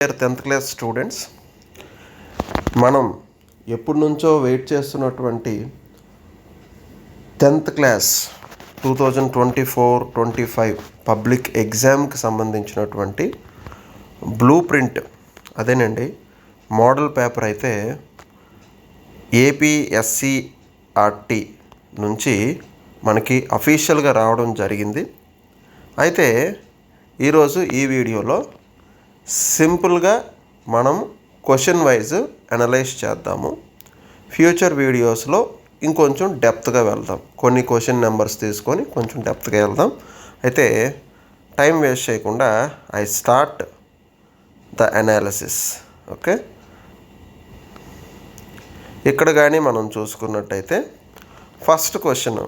10th class students, మనం ఎప్పటి నుంచో వెయిట్ చేస్తున్నటువంటి 10th క్లాస్ 2024-25 పబ్లిక్ ఎగ్జామ్కి సంబంధించినటువంటి బ్లూ ప్రింట్ అదేనండి మోడల్ పేపర్ అయితే ఏపీఎస్సిఆర్టీ నుంచి మనకి అఫీషియల్గా రావడం జరిగింది. అయితే ఈరోజు ఈ వీడియోలో సింపుల్గా మనం క్వశ్చన్ వైజ్ అనలైజ్ చేద్దాము. ఫ్యూచర్ వీడియోస్లో ఇంకొంచెం డెప్త్గా వెళ్దాం. కొన్ని క్వశ్చన్ నెంబర్స్ తీసుకొని కొంచెం డెప్త్గా వెళ్దాం. అయితే టైం వేస్ట్ చేయకుండా I start the analysis. Okay, ఇక్కడ కానీ మనం చూసుకున్నట్టయితే ఫస్ట్ క్వశ్చన్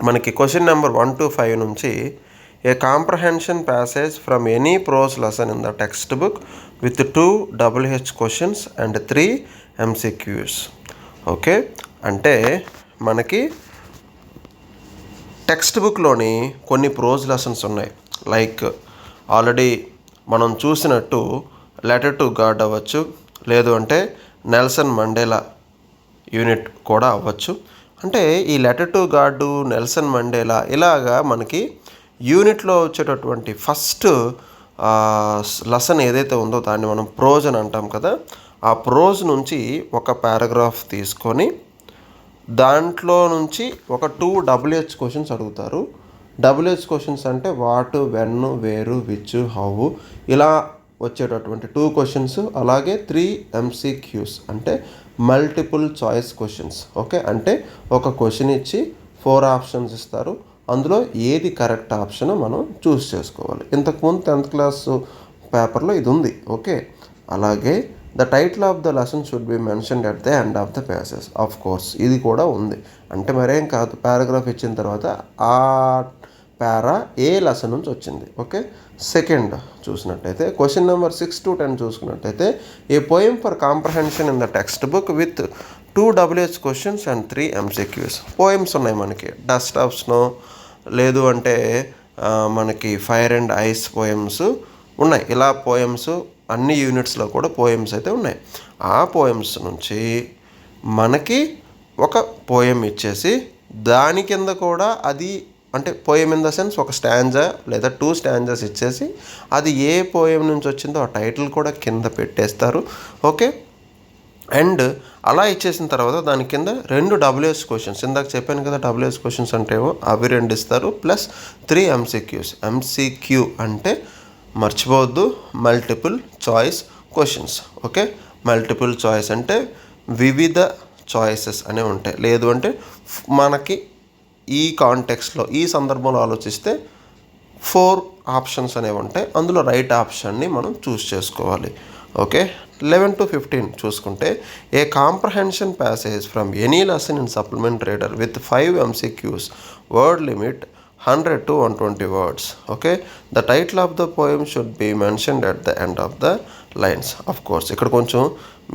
మనకి క్వశ్చన్ నెంబర్ 1 to 5 నుంచి A comprehension passage from any prose lesson in the textbook with 2 WH questions and 3 MCQs. Okay, అంటే మనకి టెక్స్ట్ బుక్లోని కొన్ని ప్రోజ్ లెసన్స్ ఉన్నాయి. లైక్ ఆల్రెడీ మనం చూసినట్టు లెటర్ టు గాడ్ అవ్వచ్చు, లేదు అంటే నెల్సన్ మండేలా యూనిట్ కూడా అవ్వచ్చు. అంటే ఈ letter to God, Nelson Mandela ఇలాగా మనకి యూనిట్లో వచ్చేటటువంటి ఫస్ట్ లెసన్ ఏదైతే ఉందో దాన్ని మనం ప్రోజ్ అని అంటాం కదా. ఆ ప్రోజ్ నుంచి ఒక పారాగ్రాఫ్ తీసుకొని దాంట్లో నుంచి ఒక 2 WH క్వశ్చన్స్ అడుగుతారు. WH క్వశ్చన్స్ అంటే వాట్, వెన్, వేరు, విచ్, హౌ ఇలా వచ్చేటటువంటి 2 క్వశ్చన్స్, అలాగే 3 MCQs అంటే మల్టిపుల్ చాయిస్ క్వశ్చన్స్. ఓకే, అంటే ఒక క్వశ్చన్ ఇచ్చి 4 ఆప్షన్స్ ఇస్తారు, అందులో ఏది కరెక్ట్ ఆప్షన్ మనం చూస్ చేసుకోవాలి. ఇంతకుముందు 10th క్లాస్ పేపర్లో ఇది ఉంది. ఓకే, అలాగే the title of the lesson should be mentioned at the end of the passage. Of course ఇది కూడా ఉంది. అంటే మరేం కాదు, పారాగ్రాఫ్ ఇచ్చిన తర్వాత ఆ పారా ఏ లెసన్ నుంచి వచ్చింది. ఓకే, సెకండ్ చూసినట్టయితే క్వశ్చన్ నెంబర్ 6 to 10 చూసుకున్నట్టయితే a poem for comprehension in the text book with 2 WH questions and 3 MCQs. Poems ఉన్నాయి మనకి. డస్ట్ ఆఫ్ స్నో, లేదు అంటే మనకి ఫైర్ అండ్ ఐస్ పోయమ్స్ ఉన్నాయి. ఇలా పోయమ్స్ అన్ని యూనిట్స్లో కూడా పోయమ్స్ అయితే ఉన్నాయి. ఆ పోయమ్స్ నుంచి మనకి ఒక పోయం ఇచ్చేసి దాని కింద కూడా అది అంటే పోయం ఇన్ ద సెన్స్ ఒక స్టాంజా లేదా 2 స్టాంజాస్ ఇచ్చేసి అది ఏ పోయం నుంచి వచ్చిందో ఆ టైటిల్ కూడా కింద పెట్టేస్తారు. ఓకే, అండ్ అలా ఇచ్చేసిన తర్వాత దాని కింద 2 WH క్వశ్చన్స్, ఇందాక చెప్పాను కదా WH క్వశ్చన్స్ అంటేవో అవి 2 ఇస్తారు, ప్లస్ 3 MCQs. MCQ అంటే మర్చిపోవద్దు, multiple choice questions. Okay, multiple choice అంటే వివిధ చాయిసెస్ అనేవి ఉంటాయి. లేదు అంటే మనకి ఈ కాంటెక్స్ట్లో ఈ సందర్భంలో ఆలోచిస్తే 4 ఆప్షన్స్ అనేవి ఉంటాయి, అందులో రైట్ ఆప్షన్ని మనం చూస్ చేసుకోవాలి. ఓకే, 11 to 15 చూసుకుంటే a comprehension passage from any lesson in supplement reader with 5 MCQs, word limit 100 to 120 words. Okay, the title of the poem should be mentioned at the end of the lines. Of course ఇక్కడ కొంచెం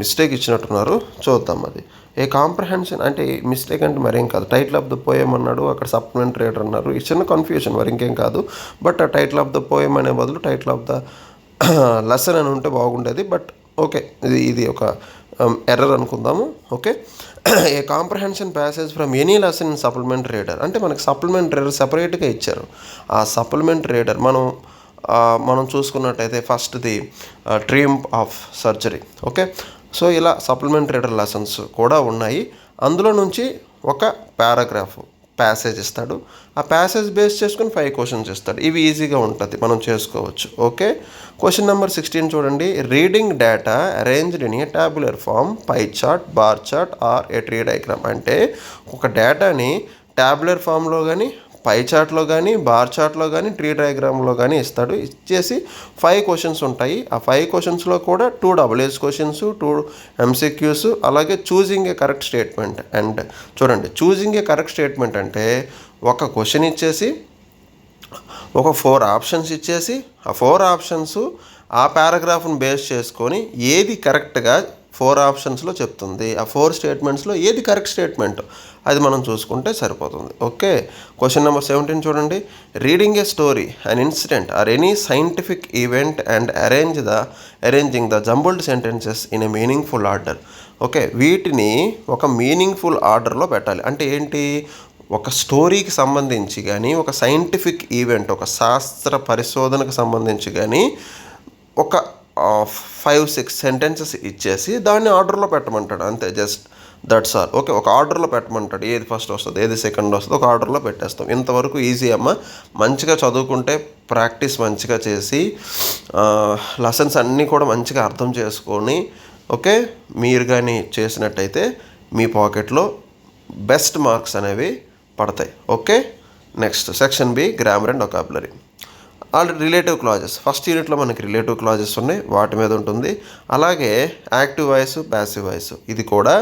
mistake ఇచ్చినట్టున్నారు, చూద్దాం. అది ఏ comprehension అంటే mistake అంటే మరేం కాదు, title of the poem అన్నాడు, అక్కడ సప్లిమెంట్ రీడర్ అన్నారు, ఈ చిన్న కన్ఫ్యూజన్, మరి ఇంకేం కాదు. బట్ ఆ టైటిల్ ఆఫ్ ద పోయం అనే బదులు టైటిల్ ఆఫ్ ద లెసన్ అని ఉంటే బాగుండేది. బట్ ఓకే, ఇది ఒక ఎర్రర్ అనుకుందాము. Okay, A comprehension passage from any lesson in supplement reader అంటే మనకి సప్లిమెంట్ రీడర్ సెపరేట్గా ఇచ్చారు. ఆ సప్లిమెంట్ రీడర్ మనం చూసుకున్నట్టయితే ఫస్ట్ది triumph of surgery. Okay, so ఇలా సప్లిమెంట్ రీడర్ లెసన్స్ కూడా ఉన్నాయి. అందులో నుంచి ఒక పారాగ్రాఫ్ ప్యాసేజ్ ఇస్తాడు. ఆ ప్యాసేజ్ బేస్ చేసుకుని 5 క్వశ్చన్స్ ఇస్తాడు. ఇవి ఈజీగా ఉంటుంది, మనం చేసుకోవచ్చు. ఓకే, క్వశ్చన్ నెంబర్ 16 చూడండి. Reading data arranged in a tabular form, pie chart, bar chart or a tree diagram అంటే ఒక డేటాని టాబ్యులర్ ఫామ్లో కానీ, పై చార్ట్లో కానీ, బార్ చార్ట్లో కానీ, ట్రీ డయాగ్రామ్లో కానీ ఇస్తాడు. ఇచ్చేసి 5 క్వశ్చన్స్ ఉంటాయి. ఆ 5 క్వశ్చన్స్లో కూడా 2 WH క్వశ్చన్స్, 2 MCQs, అలాగే choosing A correct statement. And చూడండి, చూజింగ్ ఏ కరెక్ట్ స్టేట్మెంట్ అంటే ఒక క్వశ్చన్ ఇచ్చేసి ఒక 4 ఆప్షన్స్ ఇచ్చేసి ఆ 4 ఆప్షన్స్ ఆ పారాగ్రాఫ్ను బేస్ చేసుకొని ఏది కరెక్ట్గా 4 ఆప్షన్స్లో చెప్తుంది. ఆ 4 స్టేట్మెంట్స్లో ఏది కరెక్ట్ స్టేట్మెంట్ అది మనం చూసుకుంటే సరిపోతుంది. ఓకే, క్వశ్చన్ నెంబర్ 17 చూడండి. Reading A story, an incident or any scientific event and arranging the jumbled sentences in a meaningful order. Okay, వీటిని ఒక మీనింగ్ఫుల్ ఆర్డర్లో పెట్టాలి. అంటే ఏంటి, ఒక స్టోరీకి సంబంధించి కానీ, ఒక సైంటిఫిక్ ఈవెంట్, ఒక శాస్త్ర పరిశోధనకు సంబంధించి కానీ ఒక 5-6 సెంటెన్సెస్ ఇచ్చేసి దాన్ని ఆర్డర్లో పెట్టమంటాడు. అంతే, జస్ట్ దట్స్ ఆల్. ఓకే, ఒక ఆర్డర్లో పెట్టమంటాడు. ఏది ఫస్ట్ వస్తుంది, ఏది సెకండ్ వస్తుంది, ఒక ఆర్డర్లో పెట్టేస్తాం. ఇంతవరకు ఈజీ అమ్మ. మంచిగా చదువుకుంటే, ప్రాక్టీస్ మంచిగా చేసి, లెసన్స్ అన్నీ కూడా మంచిగా అర్థం చేసుకొని, ఓకే, మీరు కానీ చేసినట్టయితే మీ పాకెట్లో బెస్ట్ మార్క్స్ అనేవి పడతాయి. Okay, next section B, grammar and vocabulary. Already relative clauses first యూనిట్లో మనకి రిలేటివ్ క్లాజెస్ ఉన్నాయి, వాటి మీద ఉంటుంది. అలాగే యాక్టివ్ వాయిస్, ప్యాసివ్ వాయిస్ ఇది కూడా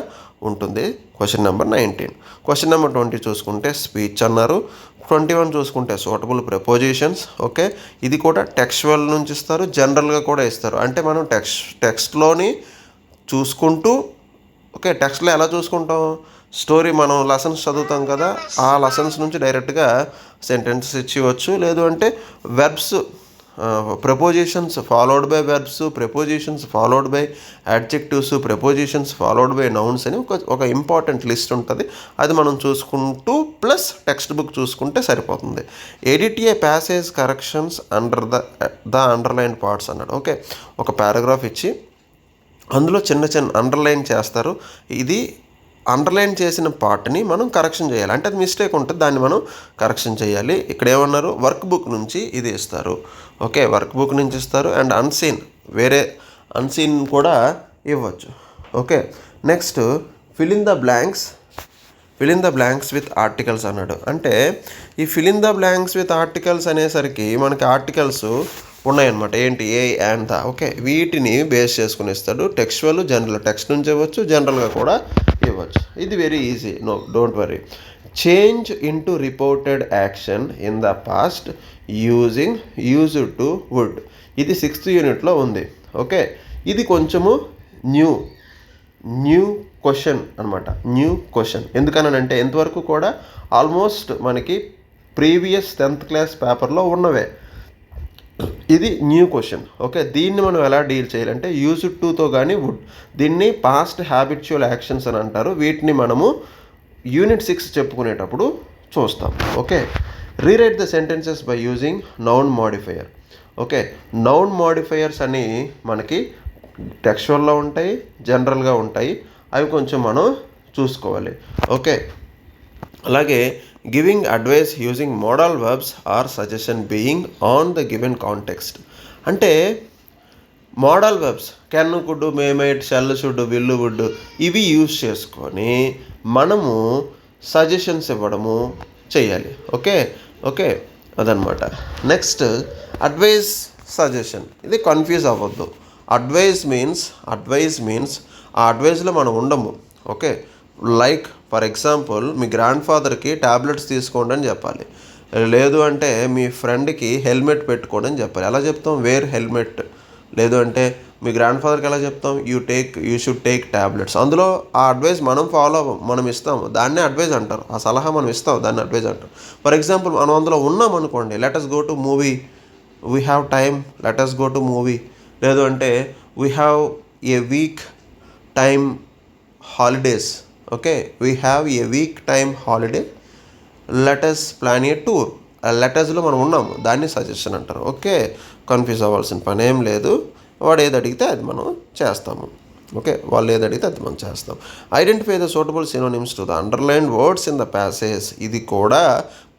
ఉంటుంది. Question number 19. క్వశ్చన్ నెంబర్ 20 చూసుకుంటే స్పీచ్ అన్నారు. 21 చూసుకుంటే సూటబుల్ ప్రిపోజిషన్స్. ఓకే, ఇది కూడా టెక్స్చువల్ నుంచి ఇస్తారు, జనరల్గా కూడా ఇస్తారు. అంటే మనం టెక్స్ట్లోని చూసుకుంటూ, ఓకే, టెక్స్ట్లో ఎలా చూసుకుంటాం, స్టోరీ మనం లెసన్స్ చదువుతాం కదా, ఆ లెసన్స్ నుంచి డైరెక్ట్గా సెంటెన్సెస్ ఇచ్చివచ్చు. లేదు అంటే verbs, prepositions followed by verbs, prepositions followed by adjectives, prepositions followed by nouns అని ఒక ఇంపార్టెంట్ లిస్ట్ ఉంటుంది. అది మనం చూసుకుంటూ ప్లస్ టెక్స్ట్ బుక్ చూసుకుంటే సరిపోతుంది. Edit A passage corrections under the underline parts అన్నాడు. ఓకే, ఒక పారాగ్రాఫ్ ఇచ్చి అందులో చిన్న చిన్న అండర్లైన్ చేస్తారు. ఇది అండర్లైన్ చేసిన పార్ట్ని మనం కరెక్షన్ చేయాలి. అంటే అది మిస్టేక్ ఉంటుంది, దాన్ని మనం కరెక్షన్ చేయాలి. ఇక్కడ ఏమన్నారు, వర్క్ బుక్ నుంచి ఇది ఇస్తారు. ఓకే, వర్క్ బుక్ నుంచి ఇస్తారు. అండ్ అన్సీన్, వేరే అన్సీన్ కూడా ఇవ్వచ్చు. Okay, next fill in the blanks with articles అన్నాడు. అంటే ఈ fill in the blanks with articles అనేసరికి మనకి ఆర్టికల్స్ ఉన్నాయన్నమాట. ఏంటి, ఏ అండ్ ద. ఓకే, వీటిని బేస్ చేసుకుని ఇస్తాడు. టెక్స్చువల్, జనరల్, టెక్స్ట్ నుంచి ఇవ్వచ్చు, జనరల్గా కూడా ఇవ్వచ్చు. ఇది very easy, no don't worry. Change into reported action in the past used to would. ఇది 6th యూనిట్లో ఉంది. ఓకే, ఇది కొంచెము న్యూ క్వశ్చన్ అనమాట. న్యూ క్వశ్చన్ ఎందుకనంటే ఎంతవరకు కూడా ఆల్మోస్ట్ మనకి ప్రీవియస్ 10th క్లాస్ పేపర్లో ఉన్నవే. ఇది న్యూ క్వశ్చన్. ఓకే, దీన్ని మనం ఎలా డీల్ చేయాలంటే యూజ్డ్ టుతో కానీ వుడ్, దీన్ని పాస్ట్ హ్యాబిచువల్ యాక్షన్స్ అని అంటారు. వీటిని మనము యూనిట్ 6 చెప్పుకునేటప్పుడు చూస్తాం. Okay, rewrite the sentences by using noun modifier. Okay, noun modifiers అని మనకి టెక్స్చువల్లో ఉంటాయి, జనరల్గా ఉంటాయి. అవి కొంచెం మనం చూసుకోవాలి. ఓకే, అలాగే giving advice using modal verbs or suggestion being on the given context. అంటే modal verbs can, could, may, might, shall, should, will, would ఇవి యూజ్ చేసుకొని మనము సజెషన్స్ ఇవ్వడము చేయాలి. ఓకే అదనమాట. Next advice, suggestion. ఇది కన్ఫ్యూజ్ అవ్వద్దు. అడ్వైస్ మీన్స్ ఆ అడ్వైస్లో మనం ఉండము. ఓకే, లైక్ ఫర్ ఎగ్జాంపుల్ మీ గ్రాండ్ ఫాదర్కి ట్యాబ్లెట్స్ తీసుకోండి అని చెప్పాలి. లేదు అంటే మీ ఫ్రెండ్కి హెల్మెట్ పెట్టుకోండి అని చెప్పాలి. ఎలా చెప్తాం, వేర్ హెల్మెట్. లేదు అంటే మీ గ్రాండ్ ఫాదర్కి ఎలా చెప్తాం, యూ షుడ్ టేక్ ట్యాబ్లెట్స్. అందులో ఆ అడ్వైస్ మనం ఫాలో అవ్వం, మనం ఇస్తాము, దాన్నే అడ్వైజ్ అంటారు. ఆ సలహా మనం ఇస్తాం, దాన్ని అడ్వైజ్ అంటారు. ఫర్ ఎగ్జాంపుల్ మనం అందులో ఉన్నాం అనుకోండి, let us go to movie, we have time, let us go to movie. లేదు అంటే we have a week time holidays. Okay, we have a week time holiday, let us plan a tour. లెటర్స్లో మనం ఉన్నాము, దాన్ని suggestion అంటారు. Okay, confuse అవ్వాల్సిన పని ఏం లేదు. వాడు ఏది అడిగితే అది మనం చేస్తాము. ఓకే, వాళ్ళు ఏది అడిగితే అది మనం చేస్తాం. Identify the suitable synonyms to the underlined words in the passage. ఇది కూడా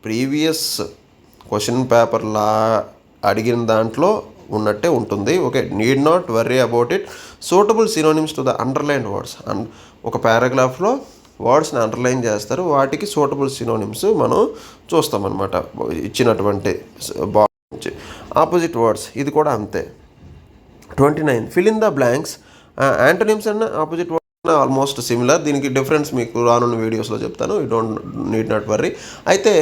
ప్రీవియస్ క్వశ్చన్ పేపర్లా అడిగిన దాంట్లో ఉన్నట్టే ఉంటుంది. Okay, need not worry about it. Suitable synonyms to the underlined words. ఒక పారాగ్రాఫ్లో వర్డ్స్ని అండర్లైన్ చేస్తారు, వాటికి సూటబుల్ సినోనిమ్స్ మనం చూస్తామన్నమాట ఇచ్చినటువంటి బాక్స్ నుంచి. ఆపోజిట్ వర్డ్స్ ఇది కూడా అంతే. 29 fill in the blanks. Antonyms and opposite words almost similar. దీనికి డిఫరెన్స్ మీకు రానున్న వీడియోస్లో చెప్తాను, యూ నీడ్ నాట్ వర్రీ. అయితే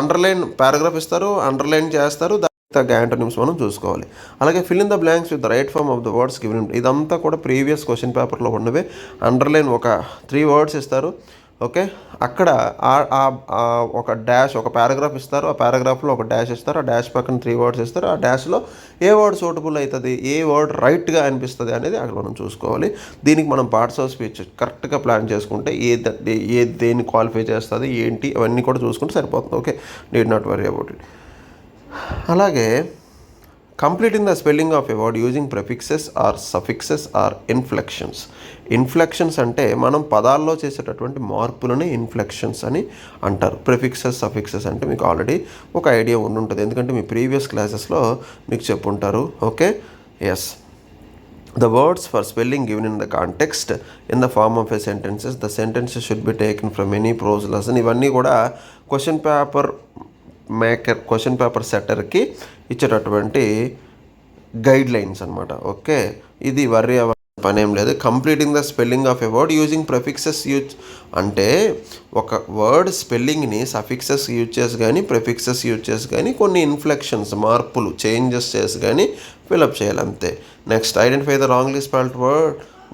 అండర్లైన్ పారాగ్రాఫ్ ఇస్తారు, అండర్లైన్ చేస్తారు, దాని తగ్గ యాంటోనిమ్స్ మనం చూసుకోవాలి. అలాగే fill in the blanks with the right form of the words given. ఇదంతా కూడా ప్రీవియస్ క్వశ్చన్ పేపర్లో ఉన్నవే. అండర్లైన్ ఒక 3 వర్డ్స్ ఇస్తారు. ఓకే, అక్కడ ఒక డాష్, ఒక పారాగ్రాఫ్ ఇస్తారు. ఆ పారాగ్రాఫ్లో ఒక డాష్ ఇస్తారు. ఆ డాష్ పక్కన 3 వర్డ్స్ ఇస్తారు. ఆ డాష్లో ఏ వర్డ్ సూటబుల్ అవుతుంది, ఏ వర్డ్ రైట్గా అనిపిస్తుంది అనేది అక్కడ మనం చూసుకోవాలి. దీనికి మనం పార్ట్స్ ఆఫ్ స్పీచ్ కరెక్ట్గా ప్లాన్ చేసుకుంటే దేన్ని క్వాలిఫై చేస్తుంది ఏంటి అవన్నీ కూడా చూసుకుంటే సరిపోతుంది. Okay, need not worry about it. అలాగే completing the spelling of a word using prefixes or suffixes or inflections. Inflections అంటే మనం పదాల్లో చేసేటటువంటి మార్పులని ఇన్ఫ్లెక్షన్స్ అని అంటారు. ప్రిఫిక్సెస్ సఫిక్సెస్ అంటే మీకు ఆల్రెడీ ఒక ఐడియా ఉంటుంది, ఎందుకంటే మీ ప్రీవియస్ క్లాసెస్లో మీకు చెప్పుంటారు. Okay, yes. The words for spelling given in the context in the form of a sentences. The sentences should be taken from any prose lesson. ఇవన్నీ కూడా క్వశ్చన్ పేపర్ సెట్టర్కి ఇచ్చేటటువంటి గైడ్ లైన్స్ అనమాట. Okay, ఇది worry పనేం లేదు. Completing the spelling of a word using prefixes use అంటే ఒక word స్పెల్లింగ్ని suffixes use చేసి కానీ ప్రిఫిక్సెస్ యూజ్ చేసి కానీ కొన్ని ఇన్ఫ్లెక్షన్స్ మార్పులు చేంజెస్ చేసి కానీ ఫిలప్ చేయాలి, అంతే. Next, identify the wrongly spelled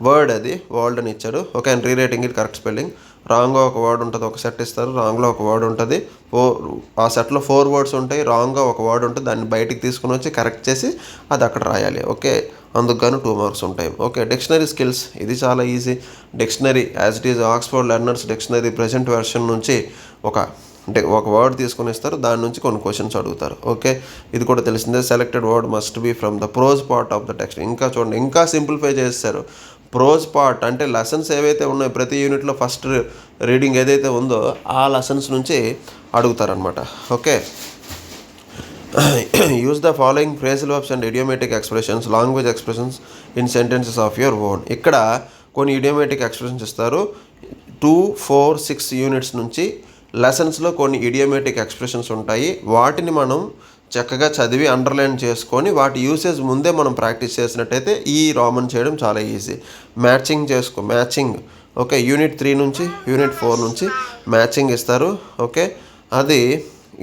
word అది వర్డ్ అని ఇచ్చాడు. Okay, and rewriting it correct spelling. రాంగ్గా ఒక వర్డ్ ఉంటుంది, ఒక సెట్ ఇస్తారు. రాంగ్లో ఒక వర్డ్ ఉంటుంది, ఆ సెట్లో 4 వర్డ్స్ ఉంటాయి. రాంగ్గా ఒక వర్డ్ ఉంటుంది, దాన్ని బయటికి తీసుకుని వచ్చి కరెక్ట్ చేసి అది అక్కడ రాయాలి. ఓకే, అందుకు గాను 2 మార్క్స్ ఉంటాయి. ఓకే, డిక్షనరీ స్కిల్స్, ఇది చాలా easy. Dictionary as it is Oxford learners dictionary present version నుంచి ఒక వర్డ్ తీసుకొని ఇస్తారు, దాని నుంచి కొన్ని క్వశ్చన్స్ అడుగుతారు. ఓకే, ఇది కూడా తెలిసిందే. Selected word must be from the prose part of the text. ఇంకా చూడండి, ఇంకా సింప్లిఫై చేస్తారు. ప్రోజ్ పార్ట్ అంటే లెసన్స్ ఏవైతే ఉన్నాయో ప్రతి యూనిట్లో ఫస్ట్ రీడింగ్ ఏదైతే ఉందో ఆ లెసన్స్ నుంచి అడుగుతారనమాట. Okay, use the following phrasal verbs and idiomatic expressions language expressions in sentences of your own. ఇక్కడ కొన్ని ఇడియోమేటిక్ ఎక్స్ప్రెషన్స్ ఇస్తారు. 2, 4, 6 యూనిట్స్ నుంచి లెసన్స్లో కొన్ని ఇడియోమేటిక్ ఎక్స్ప్రెషన్స్ ఉంటాయి. వాటిని మనం చక్కగా చదివి అండర్లైన్ చేసుకొని వాటి యూసేజ్ ముందే మనం ప్రాక్టీస్ చేసినట్టయితే ఈ రామన్ చేయడం చాలా ఈజీ. మ్యాచింగ్. ఓకే, యూనిట్ 3 నుంచి యూనిట్ 4 నుంచి మ్యాచింగ్ ఇస్తారు. ఓకే, అది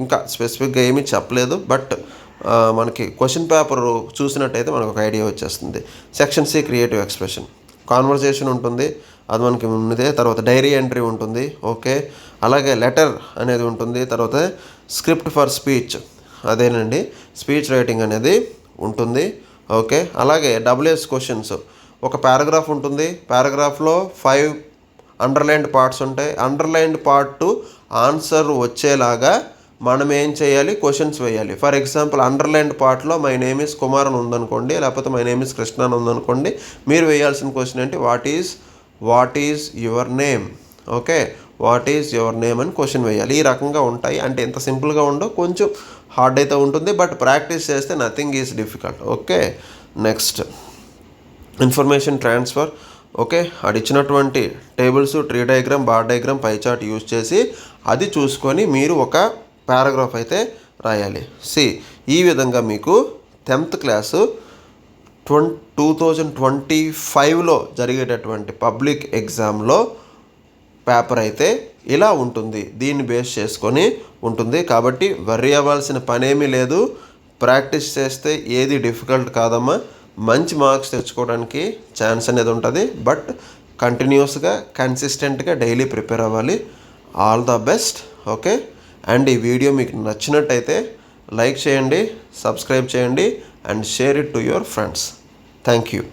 ఇంకా స్పెసిఫిక్గా ఏమీ చెప్పలేదు, బట్ మనకి క్వశ్చన్ పేపర్ చూసినట్టయితే మనకు ఒక ఐడియా వచ్చేస్తుంది. Section C creative expression. Conversation ఉంటుంది, అది మనకి ఉన్నదే. తర్వాత డైరీ ఎంట్రీ ఉంటుంది. ఓకే, అలాగే లెటర్ అనేది ఉంటుంది. తర్వాత స్క్రిప్ట్ ఫర్ స్పీచ్, అదేనండి స్పీచ్ రైటింగ్ అనేది ఉంటుంది. ఓకే, అలాగే WH క్వశ్చన్స్. ఒక పారాగ్రాఫ్ ఉంటుంది, పారాగ్రాఫ్లో 5 అండర్లైన్డ్ పార్ట్స్ ఉంటాయి. అండర్లైన్డ్ పార్ట్ ఆన్సర్ వచ్చేలాగా మనం ఏం చేయాలి, క్వశ్చన్స్ వేయాలి. ఫర్ ఎగ్జాంపుల్, అండర్లైన్డ్ పార్ట్లో మై నేమ్ ఈస్ కుమార్ అని ఉందనుకోండి, లేకపోతే మై నేమ్ ఈస్ కృష్ణ అని ఉందనుకోండి, మీరు వేయాల్సిన క్వశ్చన్ ఏంటి, what is your name. Okay, what is your name అని క్వశ్చన్ వేయాలి. ఈ రకంగా ఉంటాయి. అంటే ఎంత సింపుల్గా ఉండవు, కొంచెం హార్డ్ అయితే ఉంటుంది, బట్ ప్రాక్టీస్ చేస్తే nothing is difficult. Okay, next information transfer. Okay, అడిచ్చినటువంటి tables, tree diagram, bar diagram, pie chart use చేసి అది చూసుకొని మీరు ఒక పారాగ్రాఫ్ అయితే రాయాలి. ఈ విధంగా మీకు 10th క్లాసు 2025లో జరిగేటటువంటి పబ్లిక్ ఎగ్జామ్లో పేపర్ అయితే ఇలా ఉంటుంది. దీన్ని బేస్ చేసుకొని ఉంటుంది. కాబట్టి వర్రీ అవ్వాల్సిన పనేమీ లేదు. ప్రాక్టీస్ చేస్తే ఏది డిఫికల్ట్ కాదమ్మా. మంచి మార్క్స్ తెచ్చుకోవడానికి ఛాన్స్ అనేది ఉంటుంది, బట్ కంటిన్యూస్గా కన్సిస్టెంట్గా డైలీ ప్రిపేర్ అవ్వాలి. All the best. Okay, and ఈ వీడియో మీకు నచ్చినట్టయితే లైక్ చేయండి, సబ్స్క్రైబ్ చేయండి and share it to your friends. Thank you.